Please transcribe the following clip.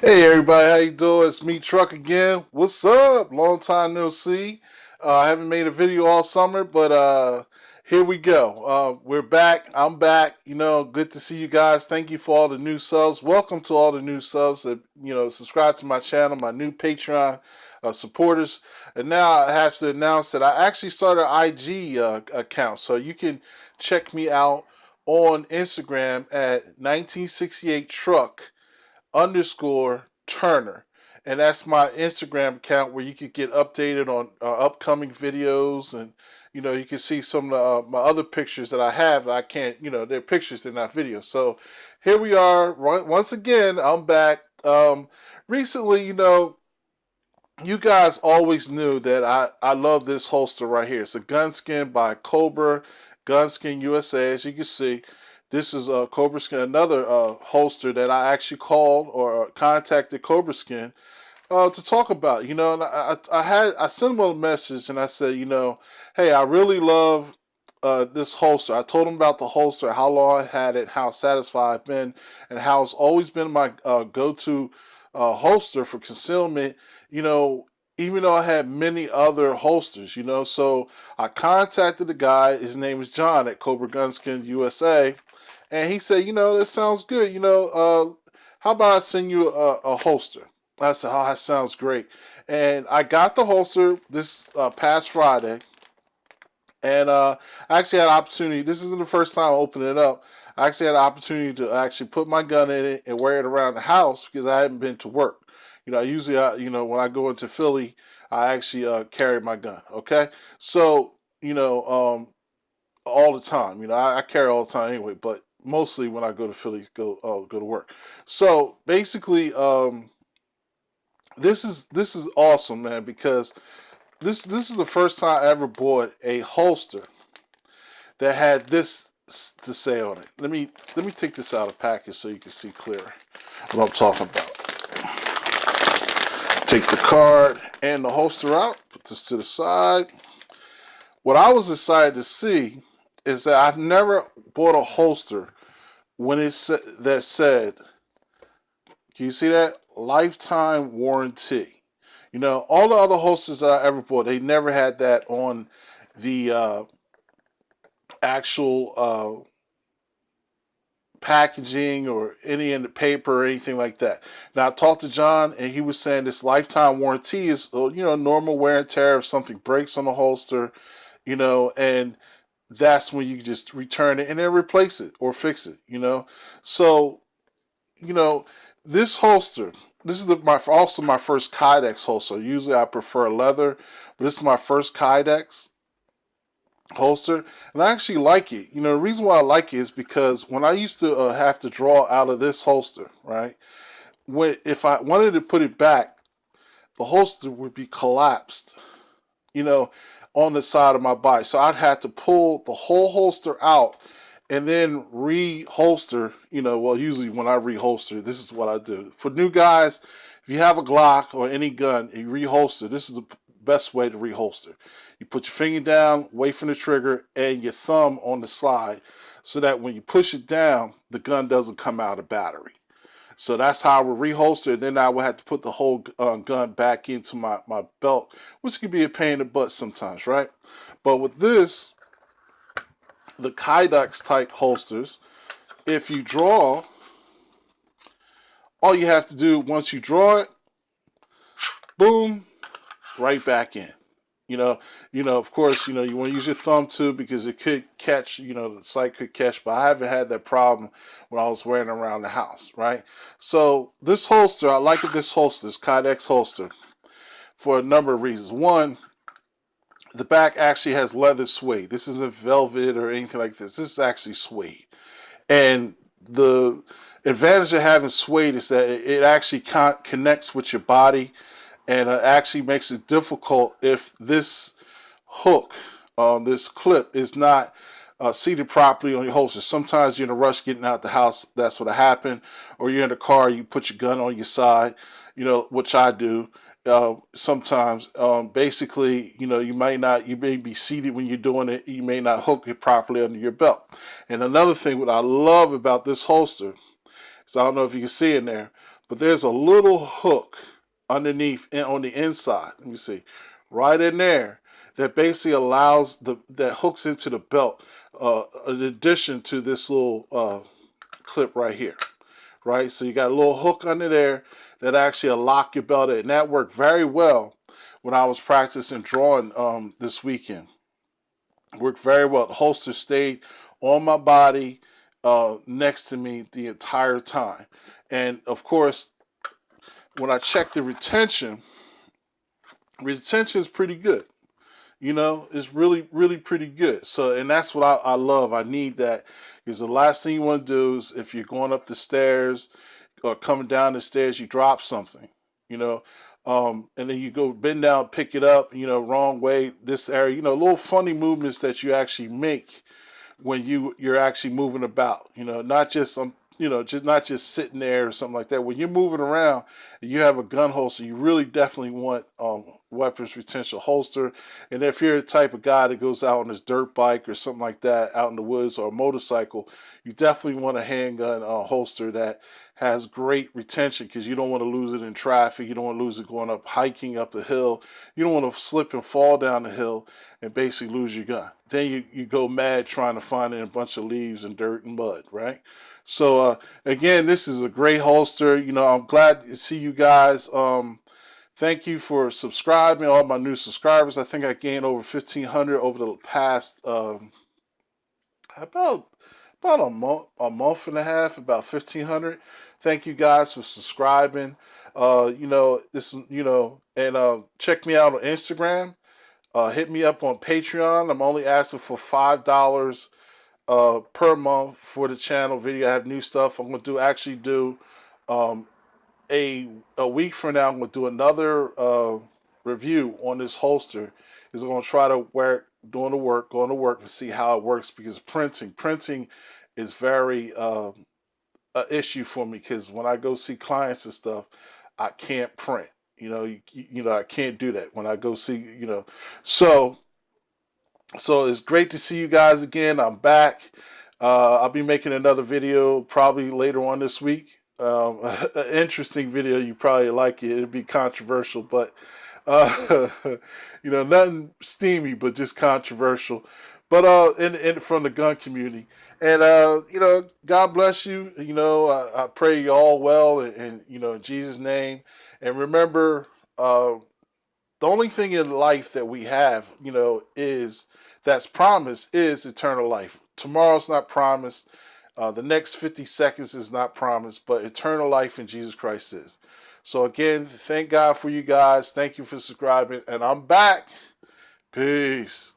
Hey everybody, how you doing? It's me, Truck again. What's up? Long time no see. I haven't made a video all summer, but here we go. We're back. I'm back. Good to see you guys. Thank you for all the new subs. Welcome to all the new subs that subscribe to my channel, my new Patreon supporters. And now I have to announce that I actually started an IG account, so you can check me out on Instagram at 1968 Truck underscore Turner. And that's my Instagram account where you could get updated on upcoming videos, and you can see some of my other pictures that I have. I can't, they're pictures, they're not videos. So here we are once again. I'm back. Recently, you guys always knew that I love this holster right here. It's a Gunskin by Cobra Gunskin USA. As you can see, this is a Cobra Skin, another holster that I actually called or contacted Cobra Skin to talk about. And I sent them a message and I said, hey, I really love this holster. I told them about the holster, how long I had it, how satisfied I've been, and how it's always been my go-to holster for concealment. You know, even though I had many other holsters. So I contacted the guy. His name is John at Cobra Gunskin USA, and he said, this sounds good. How about I send you a holster? I said, oh, that sounds great. And I got the holster this past Friday, and I actually had an opportunity. This isn't the first time I opened it up. I actually had an opportunity to actually put my gun in it and wear it around the house because I hadn't been to work. I usually, when I go into Philly, I actually carry my gun. Okay, so all the time. I carry all the time anyway, but mostly when I go to Philly, go to work. So basically, this is awesome, man, because this is the first time I ever bought a holster that had this to say on it. Let me take this out of the package so you can see clearer what I'm talking about. Take the card and the holster out. Put this to the side. What I was excited to see is that I've never bought a holster when it said, can you see that? Lifetime warranty. All the other holsters that I ever bought, they never had that on the actual packaging or any in the paper or anything like that. Now I talked to John and he was saying this lifetime warranty is normal wear and tear if something breaks on the holster, and that's when you just return it and then replace it or fix it. So you know this holster. This is also my first Kydex holster. Usually I prefer leather, but this is my first Kydex holster, and I actually like it. The reason why I like it is because when I used to have to draw out of this holster, right? If I wanted to put it back, the holster would be collapsed, you know, on the side of my body. So I'd have to pull the whole holster out and then reholster. Well, usually when I reholster, this is what I do. For new guys, if you have a Glock or any gun and you reholster, this is the best way to reholster. You put your finger down, away from the trigger, and your thumb on the slide so that when you push it down, the gun doesn't come out of battery. So that's how I would reholster. And then I would have to put the whole gun back into my belt, which can be a pain in the butt sometimes, right? But with this, the Kydex type holsters, if you draw, all you have to do once you draw it, boom, right back in. Of course, you want to use your thumb too because it could catch, the sight could catch, but I haven't had that problem when I was wearing it around the house, right? So this holster, I like this holster, this Kydex holster, for a number of reasons. One, the back actually has leather suede. This isn't velvet or anything like this. This is actually suede. And the advantage of having suede is that it actually connects with your body, and actually makes it difficult if this hook, this clip, is not seated properly on your holster. Sometimes you're in a rush getting out the house, that's what happened, or you're in the car, you put your gun on your side, which I do. Sometimes, basically, you may be seated when you're doing it, you may not hook it properly under your belt. And another thing, what I love about this holster, so I don't know if you can see in there, but there's a little hook underneath and on the inside. Let me see, right in there, that basically allows that hooks into the belt. In addition to this little clip right here, right? So you got a little hook under there that actually will lock your belt in, and that worked very well when I was practicing drawing this weekend. Worked very well. The holster stayed on my body, next to me the entire time. And of course, when I checked the retention is pretty good. You know, it's really, really pretty good. So, and that's what I love. I need that, because the last thing you want to do is, if you're going up the stairs or coming down the stairs, you drop something, you know, and then you go bend down, pick it up, you know, wrong way, this area, you know, little funny movements that you actually make when you're actually moving about, you know, not just you know, just not just sitting there or something like that. When you're moving around and you have a gun holster, you really definitely want weapons retention holster. And if you're the type of guy that goes out on his dirt bike or something like that, out in the woods, or a motorcycle, you definitely want a handgun holster that has great retention, because you don't want to lose it in traffic. You don't want to lose it going up hiking up a hill. You don't want to slip and fall down the hill and basically lose your gun. Then you go mad trying to find it in a bunch of leaves and dirt and mud, right? So again, this is a great holster. You know, I'm glad to see you guys. Thank you for subscribing, all my new subscribers. I think I gained over 1,500 over the past about a month and a half, about 1,500. Thank you guys for subscribing. You know, and check me out on Instagram. Hit me up on Patreon. I'm only asking for $5 per month for the channel video. I have new stuff. I'm gonna actually do um, a week from now. I'm gonna do another review on this holster. Is I'm gonna try to going to work and see how it works, because printing is very an issue for me, because when I go see clients and stuff, I can't print. You know, you know, I can't do that when I go see, you know. So it's great to see you guys again. I'm back. I'll be making another video probably later on this week. An interesting video. You probably like it. It'll be controversial, but you know, nothing steamy, but just controversial. But in from the gun community, and you know, God bless you. You know, I pray you all well, and you know, in Jesus' name. And remember, the only thing in life that we have, you know, is that's promised is eternal life. Tomorrow's not promised. The next 50 seconds is not promised, but eternal life in Jesus Christ is. So again, thank God for you guys. Thank you for subscribing, and I'm back. Peace.